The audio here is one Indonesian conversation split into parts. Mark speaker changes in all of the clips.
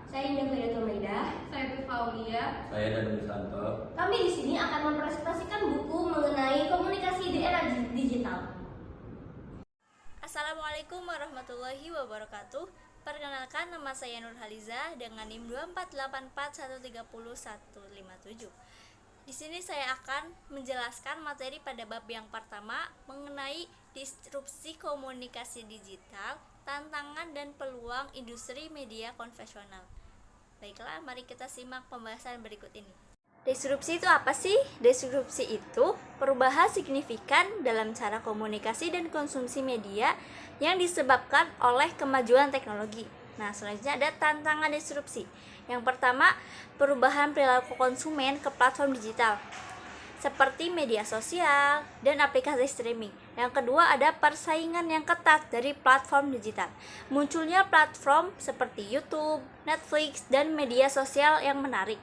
Speaker 1: Saya Indah Maida.
Speaker 2: Saya Tifa Aulia.
Speaker 3: Saya Danu Santo.
Speaker 1: Kami di sini akan mempresentasikan buku mengenai komunikasi di era digital.
Speaker 4: Assalamualaikum warahmatullahi wabarakatuh. Perkenalkan, nama saya Nur Haliza dengan NIM 24881301157. Di sini saya akan menjelaskan materi pada bab yang pertama mengenai disrupsi komunikasi digital, tantangan dan peluang industri media konvensional. Baiklah, mari kita simak pembahasan berikut ini. Disrupsi itu apa sih? Disrupsi itu perubahan signifikan dalam cara komunikasi dan konsumsi media yang disebabkan oleh kemajuan teknologi. Nah, selanjutnya ada tantangan disrupsi. Yang pertama, perubahan perilaku konsumen ke platform digital seperti media sosial dan aplikasi streaming. Yang kedua, ada persaingan yang ketat dari platform digital. Munculnya platform seperti YouTube, Netflix, dan media sosial yang menarik.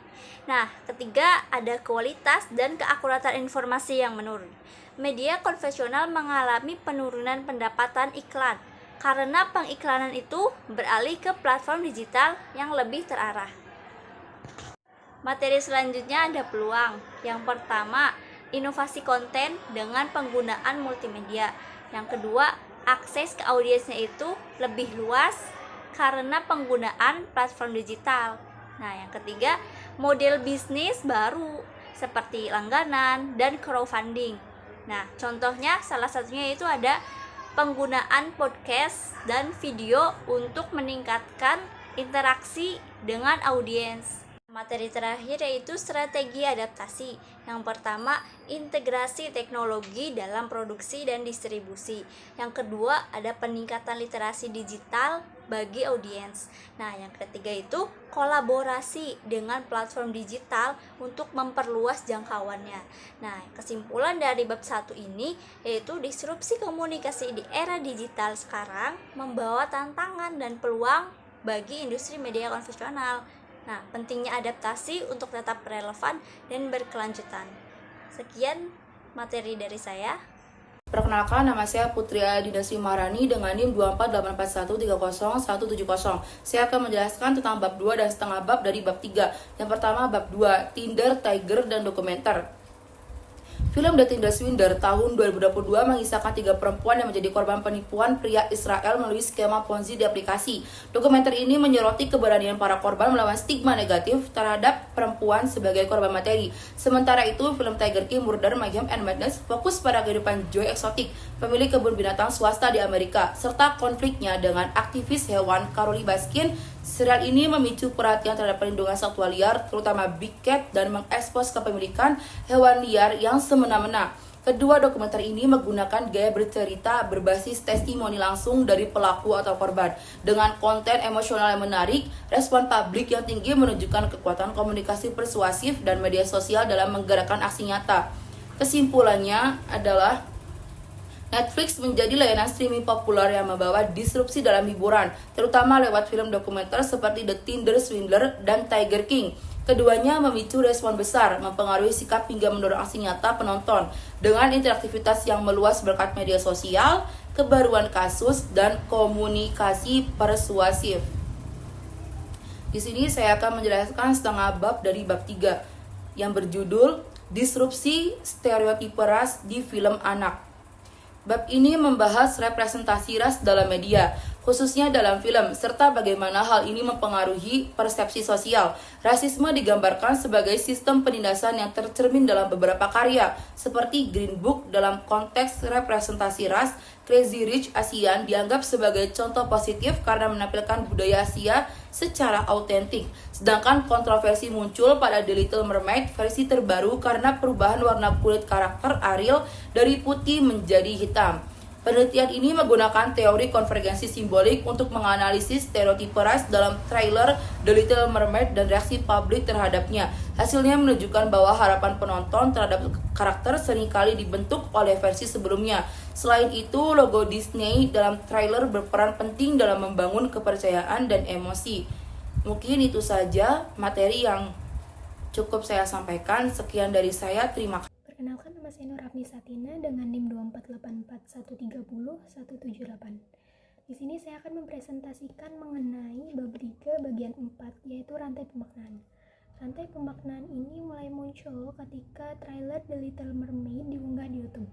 Speaker 4: Nah, ketiga, ada kualitas dan keakuratan informasi yang menurun. Media konvensional mengalami penurunan pendapatan iklan karena pengiklanan itu beralih ke platform digital yang lebih terarah. Materi selanjutnya ada peluang. Yang pertama, inovasi konten dengan penggunaan multimedia. Yang kedua, akses ke audiensnya itu lebih luas karena penggunaan platform digital. Nah, yang ketiga, model bisnis baru seperti langganan dan crowdfunding. Nah, contohnya salah satunya itu ada penggunaan podcast dan video untuk meningkatkan interaksi dengan audiens. Materi terakhir yaitu strategi adaptasi. Yang pertama, integrasi teknologi dalam produksi dan distribusi. Yang kedua, ada peningkatan literasi digital bagi audiens. Nah, yang ketiga itu kolaborasi dengan platform digital untuk memperluas jangkauannya. Nah, kesimpulan dari bab 1 ini yaitu disrupsi komunikasi di era digital sekarang membawa tantangan dan peluang bagi industri media konvensional. Nah, pentingnya adaptasi untuk tetap relevan dan berkelanjutan. Sekian materi dari saya.
Speaker 5: Perkenalkan, nama saya Putri Adinasri Maharani dengan NIM 24881301170. Saya akan menjelaskan tentang bab 2 dan setengah bab dari bab 3. Yang pertama, bab 2, Tinder, Tiger, dan dokumenter. Film The Tinder Swindler tahun 2022 mengisahkan 3 perempuan yang menjadi korban penipuan pria Israel melalui skema Ponzi di aplikasi. Dokumenter ini menyoroti keberanian para korban melawan stigma negatif terhadap perempuan sebagai korban materi. Sementara itu, film Tiger King, Murder, Mayhem, and Madness fokus pada kehidupan Joy Exotic, pemilik kebun binatang swasta di Amerika, serta konfliknya dengan aktivis hewan Carole Baskin. Serial ini memicu perhatian terhadap perlindungan satwa liar, terutama big cat, dan mengekspos kepemilikan hewan liar yang semena-mena. Kedua dokumenter ini menggunakan gaya bercerita berbasis testimoni langsung dari pelaku atau korban. Dengan konten emosional yang menarik, respon publik yang tinggi menunjukkan kekuatan komunikasi persuasif dan media sosial dalam menggerakkan aksi nyata. Kesimpulannya adalah Netflix menjadi layanan streaming populer yang membawa disrupsi dalam hiburan, terutama lewat film dokumenter seperti The Tinder Swindler dan Tiger King. Keduanya memicu respon besar, mempengaruhi sikap hingga mendorong aksi nyata penonton dengan interaktivitas yang meluas berkat media sosial, kebaruan kasus, dan komunikasi persuasif. Di sini saya akan menjelaskan setengah bab dari bab 3 yang berjudul Disrupsi Stereotipe Ras di Film Anak. Bab ini membahas representasi ras dalam media, khususnya dalam film, serta bagaimana hal ini mempengaruhi persepsi sosial. Rasisme digambarkan sebagai sistem penindasan yang tercermin dalam beberapa karya, seperti Green Book dalam konteks representasi ras. Crazy Rich Asian dianggap sebagai contoh positif karena menampilkan budaya Asia secara autentik. Sedangkan kontroversi muncul pada The Little Mermaid versi terbaru karena perubahan warna kulit karakter Ariel dari putih menjadi hitam. Penelitian ini menggunakan teori konvergensi simbolik untuk menganalisis stereotipe ras dalam trailer The Little Mermaid dan reaksi publik terhadapnya. Hasilnya menunjukkan bahwa harapan penonton terhadap karakter seringkali dibentuk oleh versi sebelumnya. Selain itu, logo Disney dalam trailer berperan penting dalam membangun kepercayaan dan emosi. Mungkin itu saja materi yang cukup saya sampaikan. Sekian dari saya, terima kasih.
Speaker 6: Perkenalkan, nama saya Nur Satina dengan NIM 24881301178.
Speaker 2: Di sini saya akan mempresentasikan mengenai bab 3 bagian 4, yaitu rantai pemaknaan. Rantai pemaknaan ini mulai muncul ketika trailer The Little Mermaid diunggah di YouTube.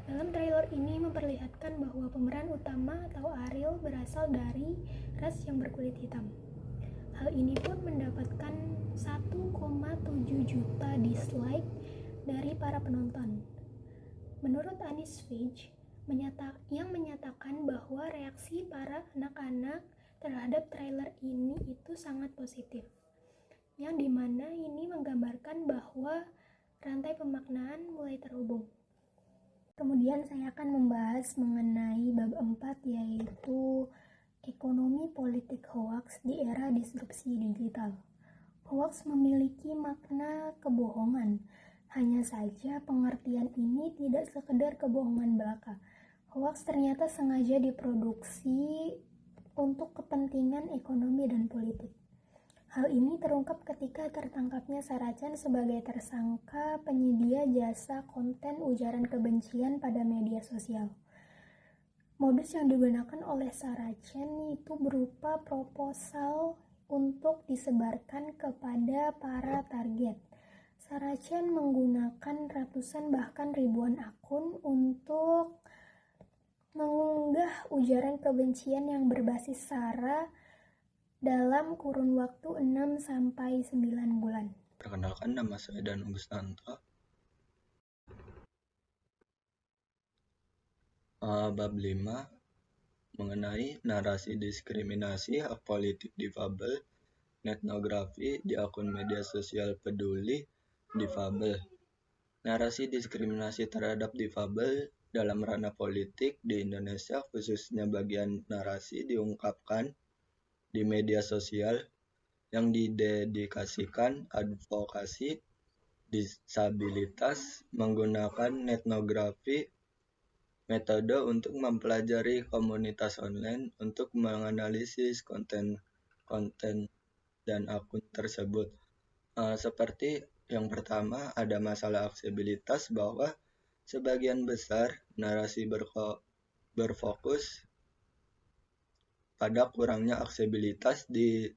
Speaker 2: Dalam trailer ini memperlihatkan bahwa pemeran utama atau Ariel berasal dari ras yang berkulit hitam. Hal ini pun mendapatkan 1,7 juta dislike dari para penonton. Menurut Anis Fage, yang menyatakan bahwa reaksi para anak-anak terhadap trailer ini itu sangat positif, yang dimana ini menggambarkan bahwa rantai pemaknaan mulai terhubung. Kemudian saya akan membahas mengenai bab 4, yaitu ekonomi politik hoax di era disrupsi digital. Hoax memiliki makna kebohongan, hanya saja pengertian ini tidak sekedar kebohongan belaka. Hoax ternyata sengaja diproduksi untuk kepentingan ekonomi dan politik. Hal ini terungkap ketika tertangkapnya Sarah Chan sebagai tersangka penyedia jasa konten ujaran kebencian pada media sosial. Modus yang digunakan oleh Sarah Chan itu berupa proposal untuk disebarkan kepada para target. Sarah Chan menggunakan ratusan bahkan ribuan akun untuk mengunggah ujaran kebencian yang berbasis SARA dalam kurun waktu 6-9 bulan.
Speaker 3: Perkenalkan, nama saya Danung Gustanto. Bab 5 mengenai narasi diskriminasi hak politik difabel, etnografi di akun media sosial peduli difabel. Narasi diskriminasi terhadap difabel dalam ranah politik di Indonesia, khususnya bagian narasi diungkapkan di media sosial yang didedikasikan advokasi disabilitas menggunakan etnografi, metode untuk mempelajari komunitas online untuk menganalisis konten dan akun tersebut. Seperti yang pertama, ada masalah aksesibilitas, bahwa sebagian besar narasi berfokus pada kurangnya aksesibilitas di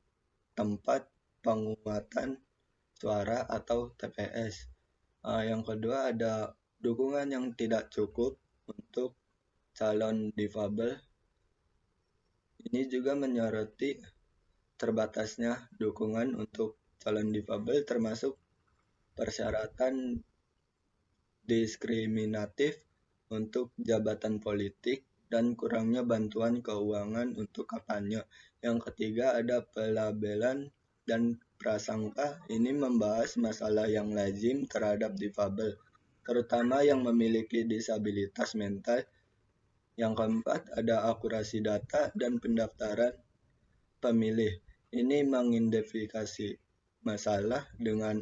Speaker 3: tempat penguatan suara atau TPS. Yang kedua, ada dukungan yang tidak cukup untuk calon difabel. Ini juga menyoroti terbatasnya dukungan untuk calon difabel, termasuk persyaratan diskriminatif untuk jabatan politik dan kurangnya bantuan keuangan untuk kampanye. Yang ketiga, ada pelabelan dan prasangka. Ini membahas masalah yang lazim terhadap difabel, terutama yang memiliki disabilitas mental. Yang keempat, ada akurasi data dan pendaftaran pemilih. Ini mengidentifikasi masalah dengan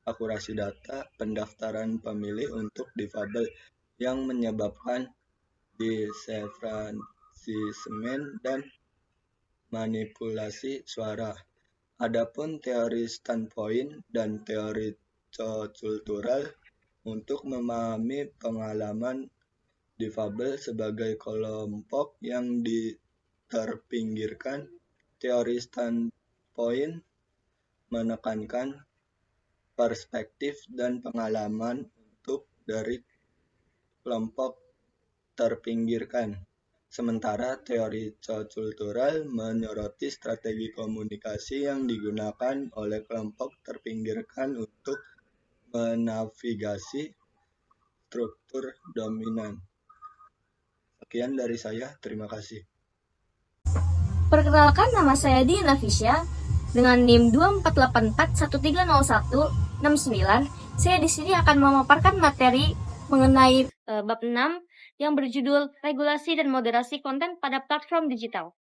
Speaker 3: akurasi data pendaftaran pemilih untuk difabel yang menyebabkan disenfranchisement dan manipulasi suara. Adapun teori standpoint dan teori cultural untuk memahami pengalaman difabel sebagai kelompok yang terpinggirkan. Teori standpoint menekankan perspektif dan pengalaman untuk dari kelompok terpinggirkan. Sementara teori cultural menyoroti strategi komunikasi yang digunakan oleh kelompok terpinggirkan untuk menavigasi struktur dominan. Sekian dari saya, terima kasih.
Speaker 4: Perkenalkan, nama saya Dina Fisya dengan NIM 2484130169. Saya di sini akan memaparkan materi mengenai bab 6 yang berjudul Regulasi dan Moderasi Konten pada Platform Digital.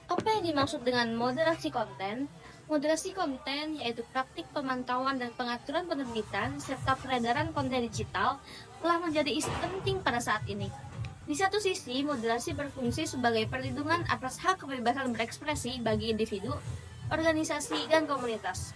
Speaker 4: Apa yang dimaksud dengan moderasi konten? Moderasi konten yaitu praktik pemantauan dan pengaturan penerbitan serta peredaran konten digital telah menjadi isu penting pada saat ini. Di satu sisi, moderasi berfungsi sebagai perlindungan atas hak kebebasan berekspresi bagi individu, organisasi, dan komunitas.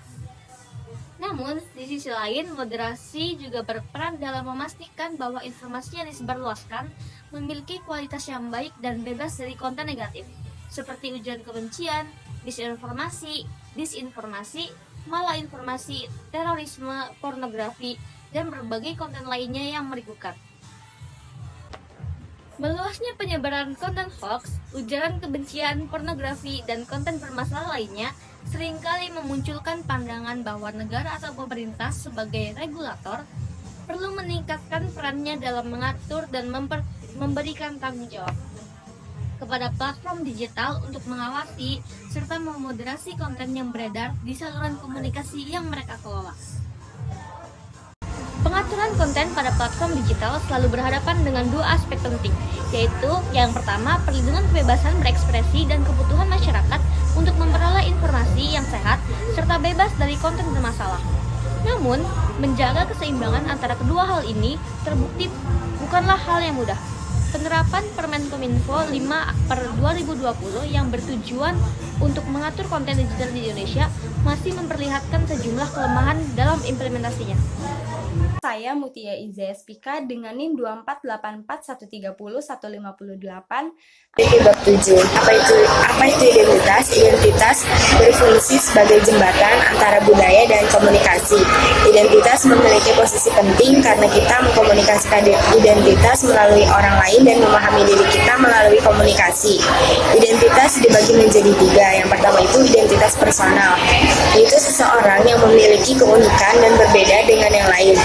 Speaker 4: Namun, di sisi lain, moderasi juga berperan dalam memastikan bahwa informasi yang disebarluaskan memiliki kualitas yang baik dan bebas dari konten negatif, seperti ujaran kebencian, disinformasi, malainformasi, terorisme, pornografi, dan berbagai konten lainnya yang merigukan. Meluasnya penyebaran konten hoax, ujaran kebencian, pornografi, dan konten bermasalah lainnya seringkali memunculkan pandangan bahwa negara atau pemerintah sebagai regulator perlu meningkatkan perannya dalam mengatur dan memberikan tanggung jawab kepada platform digital untuk mengawasi serta memoderasi konten yang beredar di saluran komunikasi yang mereka kelola. Pengaturan konten pada platform digital selalu berhadapan dengan dua aspek penting, yaitu yang pertama, perlindungan kebebasan berekspresi dan kebutuhan masyarakat untuk memperoleh informasi yang sehat serta bebas dari konten bermasalah. Namun, menjaga keseimbangan antara kedua hal ini terbukti bukanlah hal yang mudah. Penerapan Permen Kominfo 5/2020 yang bertujuan untuk mengatur konten digital di Indonesia masih memperlihatkan sejumlah kelemahan dalam implementasinya.
Speaker 6: Saya Mutia Iza Spika dengan NIM 2484130-158. Bab 7. Apa itu identitas? Identitas berfungsi sebagai jembatan antara budaya dan komunikasi. Identitas memiliki posisi penting karena kita mengkomunikasikan identitas melalui orang lain dan memahami diri kita melalui komunikasi. Identitas dibagi menjadi 3. Yang pertama itu identitas personal, yaitu seseorang yang memiliki keunikan dan berbeda dengan yang lain.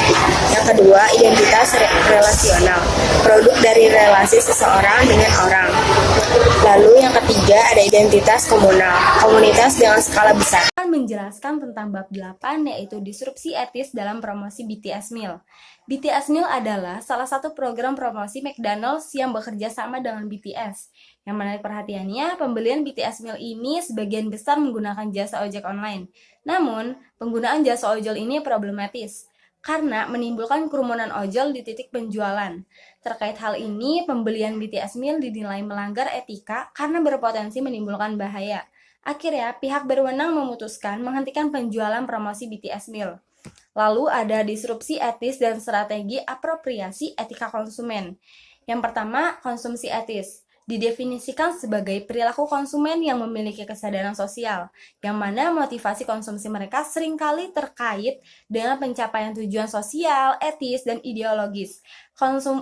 Speaker 6: Yang kedua, identitas relasional, produk dari relasi seseorang dengan orang. Lalu yang ketiga ada identitas komunal, komunitas dengan skala besar. Akan menjelaskan tentang bab 8 yaitu disrupsi etis dalam promosi BTS Meal. BTS Meal adalah salah satu program promosi McDonald's yang bekerja sama dengan BTS. Yang menarik perhatiannya, pembelian BTS Meal ini sebagian besar menggunakan jasa ojek online. Namun, penggunaan jasa ojol ini problematis karena menimbulkan kerumunan ojol di titik penjualan. Terkait hal ini, pembelian BTS Meal dinilai melanggar etika karena berpotensi menimbulkan bahaya. Akhirnya, pihak berwenang memutuskan menghentikan penjualan promosi BTS Meal. Lalu ada disrupsi etis dan strategi apropriasi etika konsumen. Yang pertama, konsumsi etis. Didefinisikan sebagai perilaku konsumen yang memiliki kesadaran sosial, yang mana motivasi konsumsi mereka seringkali terkait dengan pencapaian tujuan sosial, etis, dan ideologis.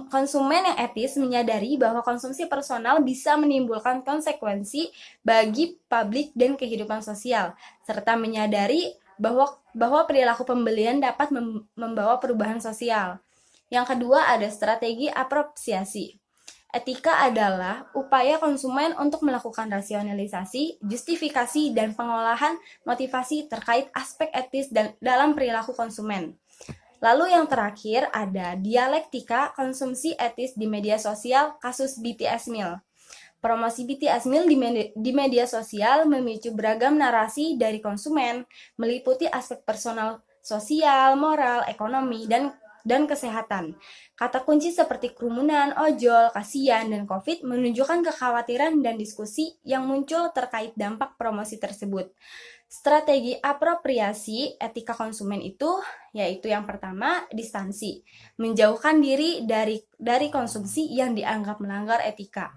Speaker 6: Konsumen yang etis menyadari bahwa konsumsi personal bisa menimbulkan konsekuensi bagi publik dan kehidupan sosial, serta menyadari bahwa perilaku pembelian dapat membawa perubahan sosial. Yang kedua ada strategi apropriasi. Etika adalah upaya konsumen untuk melakukan rasionalisasi, justifikasi, dan pengolahan motivasi terkait aspek etis dalam perilaku konsumen. Lalu yang terakhir ada dialektika konsumsi etis di media sosial kasus BTS Meal. Promosi BTS Meal di media sosial memicu beragam narasi dari konsumen, meliputi aspek personal, sosial, moral, ekonomi, dan kesehatan. Kata kunci seperti kerumunan, ojol, kasihan, dan COVID menunjukkan kekhawatiran dan diskusi yang muncul terkait dampak promosi tersebut. Strategi apropriasi etika konsumen itu yaitu yang pertama, distansi, menjauhkan diri dari konsumsi yang dianggap melanggar etika.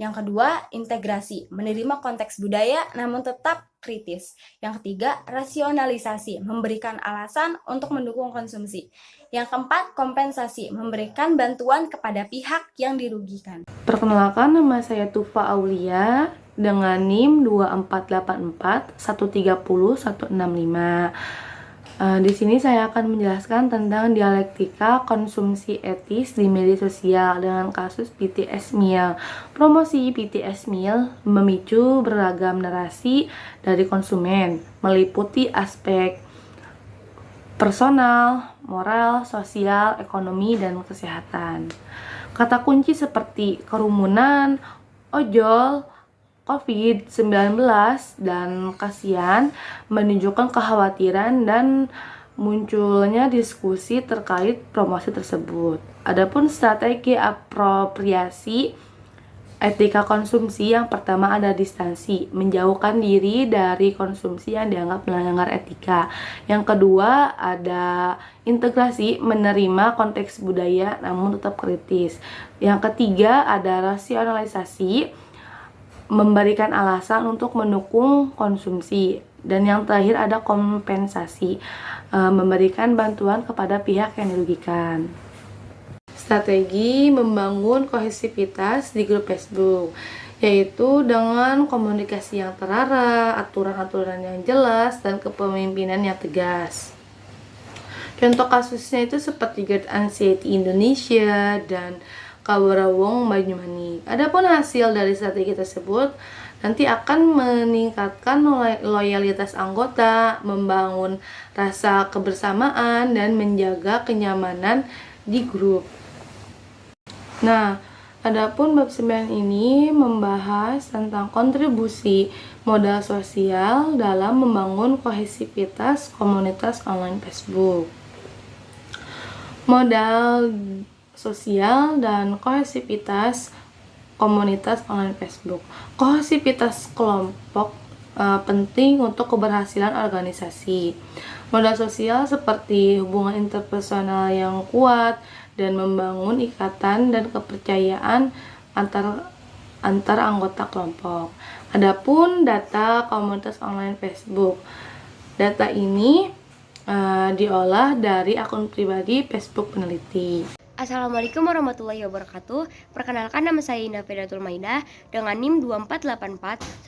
Speaker 6: Yang kedua, integrasi, menerima konteks budaya namun tetap kritis. Yang ketiga, rasionalisasi, memberikan alasan untuk mendukung konsumsi. Yang keempat, kompensasi, memberikan bantuan kepada pihak yang dirugikan.
Speaker 5: Perkenalkan, nama saya Tufa Aulia dengan NIM 2484 130 165. Di sini saya akan menjelaskan tentang dialektika konsumsi etis di media sosial dengan kasus BTS Meal. Promosi BTS Meal memicu beragam narasi dari konsumen, meliputi aspek personal, moral, sosial, ekonomi, dan kesehatan. Kata kunci seperti kerumunan, ojol, COVID-19, dan kasihan menunjukkan kekhawatiran dan munculnya diskusi terkait promosi tersebut. Adapun strategi apropriasi Etika konsumsi yang pertama ada distansi, menjauhkan diri dari konsumsi yang dianggap melanggar etika. Yang kedua ada integrasi, menerima konteks budaya namun tetap kritis. Yang ketiga ada rasionalisasi, memberikan alasan untuk mendukung konsumsi. Dan yang terakhir ada kompensasi, memberikan bantuan kepada pihak yang dirugikan. Strategi membangun kohesivitas di grup Facebook, yaitu dengan komunikasi yang terarah, aturan-aturan yang jelas, dan kepemimpinan yang tegas. Contoh kasusnya itu seperti Gerd Anxiety Indonesia dan Kawarawong Banyumanik. Adapun hasil dari strategi tersebut nanti akan meningkatkan loyalitas anggota, membangun rasa kebersamaan, dan menjaga kenyamanan di grup. Nah, adapun bab 9 ini membahas tentang kontribusi modal sosial dalam membangun kohesivitas komunitas online Facebook. Modal sosial dan kohesivitas komunitas online Facebook. Kohesivitas kelompok penting untuk keberhasilan organisasi. Modal sosial seperti hubungan interpersonal yang kuat dan membangun ikatan dan kepercayaan antar anggota kelompok. Adapun data komunitas online Facebook. Data ini diolah dari akun pribadi Facebook peneliti.
Speaker 7: Assalamualaikum warahmatullahi wabarakatuh. Perkenalkan, nama saya Indah Fedatul Maidah dengan NIM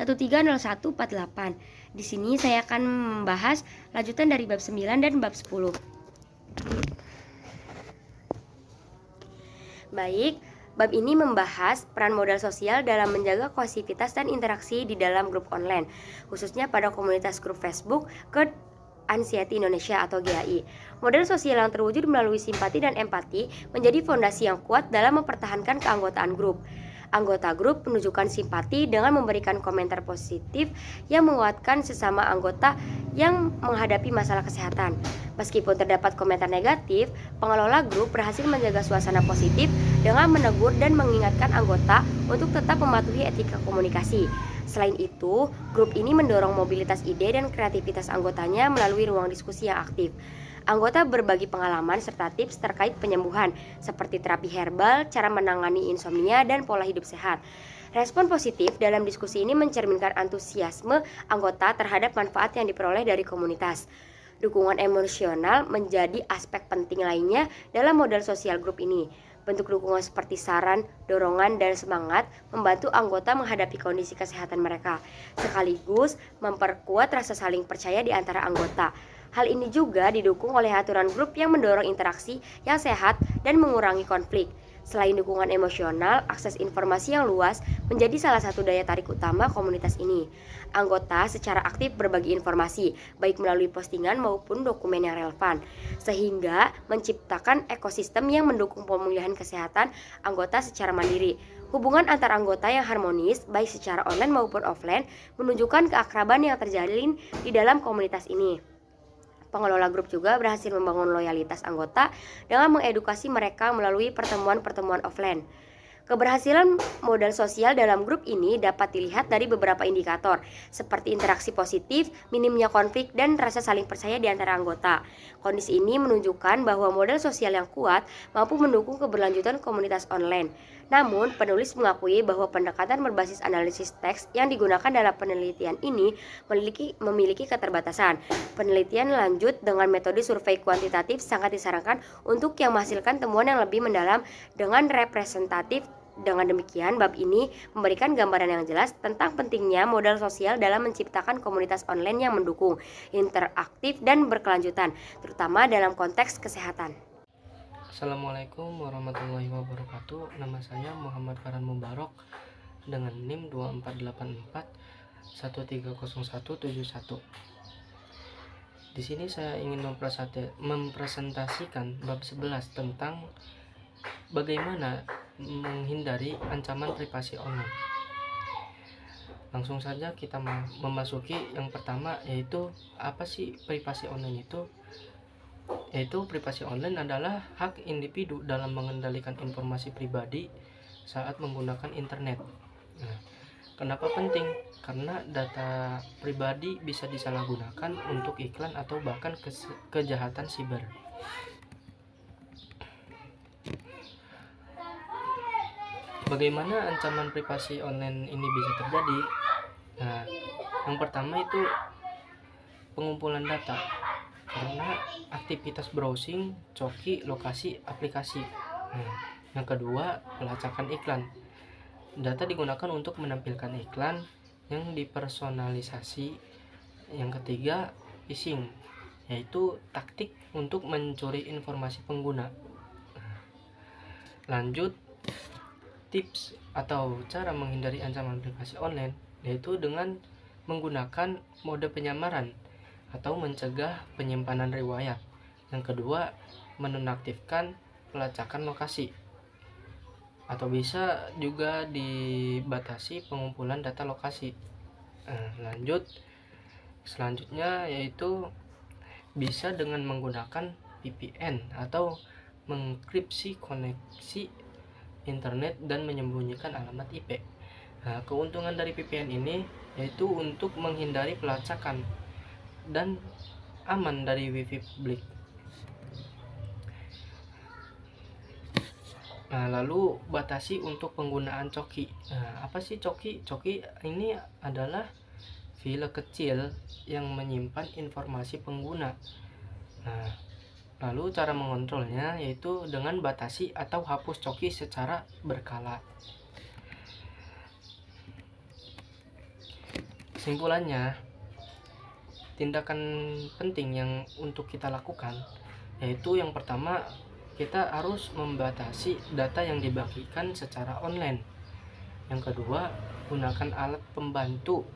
Speaker 7: 2484130148. Di sini saya akan membahas lanjutan dari bab 9 dan bab 10. Baik, bab ini membahas peran modal sosial dalam menjaga kohesivitas dan interaksi di dalam grup online, khususnya pada komunitas grup Facebook Gerd Anxiety Indonesia atau GAI. Modal sosial yang terwujud melalui simpati dan empati menjadi fondasi yang kuat dalam mempertahankan keanggotaan grup. Anggota grup menunjukkan simpati dengan memberikan komentar positif yang menguatkan sesama anggota yang menghadapi masalah kesehatan. Meskipun terdapat komentar negatif, pengelola grup berhasil menjaga suasana positif dengan menegur dan mengingatkan anggota untuk tetap mematuhi etika komunikasi. Selain itu, grup ini mendorong mobilitas ide dan kreativitas anggotanya melalui ruang diskusi yang aktif. Anggota berbagi pengalaman serta tips terkait penyembuhan, seperti terapi herbal, cara menangani insomnia, dan pola hidup sehat. Respon positif dalam diskusi ini mencerminkan antusiasme anggota terhadap manfaat yang diperoleh dari komunitas. Dukungan emosional menjadi aspek penting lainnya dalam modal sosial grup ini. Bentuk dukungan seperti saran, dorongan, dan semangat membantu anggota menghadapi kondisi kesehatan mereka, sekaligus memperkuat rasa saling percaya di antara anggota. Hal ini juga didukung oleh aturan grup yang mendorong interaksi yang sehat dan mengurangi konflik. Selain dukungan emosional, akses informasi yang luas menjadi salah satu daya tarik utama komunitas ini. Anggota secara aktif berbagi informasi, baik melalui postingan maupun dokumen yang relevan, sehingga menciptakan ekosistem yang mendukung pemulihan kesehatan anggota secara mandiri. Hubungan antar anggota yang harmonis, baik secara online maupun offline, menunjukkan keakraban yang terjalin di dalam komunitas ini. Pengelola grup juga berhasil membangun loyalitas anggota dengan mengedukasi mereka melalui pertemuan-pertemuan offline. Keberhasilan modal sosial dalam grup ini dapat dilihat dari beberapa indikator, seperti interaksi positif, minimnya konflik, dan rasa saling percaya di antara anggota. Kondisi ini menunjukkan bahwa modal sosial yang kuat mampu mendukung keberlanjutan komunitas online. Namun, penulis mengakui bahwa pendekatan berbasis analisis teks yang digunakan dalam penelitian ini memiliki keterbatasan. Penelitian lanjut dengan metode survei kuantitatif sangat disarankan untuk yang menghasilkan temuan yang lebih mendalam dengan representatif. Dengan demikian, bab ini memberikan gambaran yang jelas tentang pentingnya modal sosial dalam menciptakan komunitas online yang mendukung, interaktif, dan berkelanjutan, terutama dalam konteks kesehatan.
Speaker 8: Assalamualaikum warahmatullahi wabarakatuh. Nama saya Muhammad Farhan Mubarok dengan NIM 2484130171. Di sini saya ingin mempresentasikan bab 11 tentang bagaimana menghindari ancaman privasi online. Langsung saja kita memasuki yang pertama, yaitu apa sih privasi online itu? Yaitu privasi online adalah hak individu dalam mengendalikan informasi pribadi saat menggunakan internet. Nah, kenapa penting? Karena data pribadi bisa disalahgunakan untuk iklan atau bahkan kejahatan siber. Bagaimana ancaman privasi online ini bisa terjadi? Nah, yang pertama itu pengumpulan data karena aktivitas browsing, coki, lokasi, aplikasi. Nah, yang kedua, pelacakan iklan. Data digunakan untuk menampilkan iklan yang dipersonalisasi. Yang ketiga, phishing, yaitu taktik untuk mencuri informasi pengguna. Lanjut, tips atau cara menghindari ancaman privasi online, yaitu dengan menggunakan mode penyamaran atau mencegah penyimpanan riwayat. Yang kedua, menonaktifkan pelacakan lokasi, atau bisa juga dibatasi pengumpulan data lokasi. Selanjutnya yaitu bisa dengan menggunakan VPN atau mengenkripsi koneksi internet dan menyembunyikan alamat IP. Nah, keuntungan dari VPN ini yaitu untuk menghindari pelacakan dan aman dari wifi publik. Nah, lalu batasi untuk penggunaan coki. Nah, apa sih coki? Coki ini adalah file kecil yang menyimpan informasi pengguna. Nah, lalu cara mengontrolnya yaitu dengan batasi atau hapus coki secara berkala. Kesimpulannya, tindakan penting yang untuk kita lakukan yaitu yang pertama, kita harus membatasi data yang dibagikan secara online. Yang kedua, gunakan alat pembantu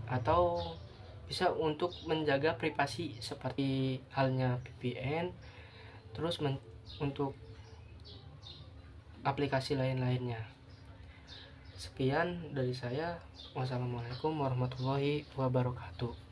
Speaker 8: atau bisa untuk menjaga privasi seperti halnya VPN, terus untuk aplikasi lain-lainnya. Sekian dari saya. Wassalamualaikum warahmatullahi wabarakatuh.